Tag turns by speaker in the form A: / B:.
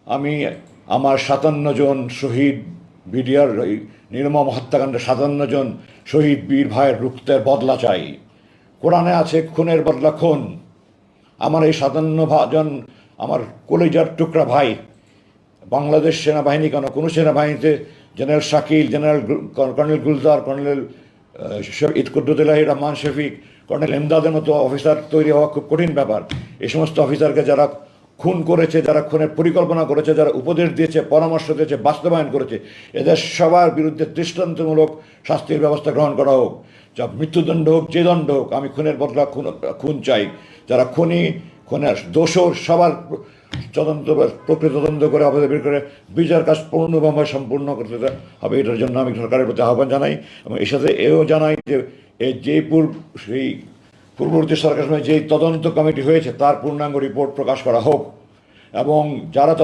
A: আমি আমার 57 জন শহীদ বিডিআর নির্মম হত্যাকাণ্ডে 57 জন শহীদ বীর ভাইয়ের রক্তের বদলা চাই। কোরআনে আছে খুনের বদলা খুন। আমার এই 57 জন আমার কলিজার টুকরা ভাই বাংলাদেশ সেনাবাহিনী কেন, কোনো সেনাবাহিনীতে general Shakil, general colonel Gulzar, colonel Quddutullah Rahman Shafiq, colonel এমদাদের মতো অফিসার তৈরি হওয়া খুব কঠিন ব্যাপার। এই সমস্ত অফিসারকে যারা খুন করেছে, যারা খুনের পরিকল্পনা করেছে, যারা উপদেশ দিয়েছে, পরামর্শ দিয়েছে, বাস্তবায়ন করেছে, এদের সবার বিরুদ্ধে দৃষ্টান্তমূলক শাস্তির ব্যবস্থা গ্রহণ করা হোক। যা মৃত্যুদণ্ড হোক, যে দণ্ড হোক, আমি খুনের বদলা খুন চাই। যারা খুনের দোষর সবার তদন্ত, প্রকৃত তদন্ত করে অপরাধ বের করে বিচার কাজ পূর্ণভাবে সম্পূর্ণ করতে হবে। এটার জন্য আমি সরকারের প্রতি আহ্বান জানাই এবং এর সাথে এও জানাই যে সেই পূর্ববর্তী সরকারের সময় যে তদন্ত কমিটি হয়েছে তার পূর্ণাঙ্গ রিপোর্ট প্রকাশ করা হোক এবং যারা তদন্ত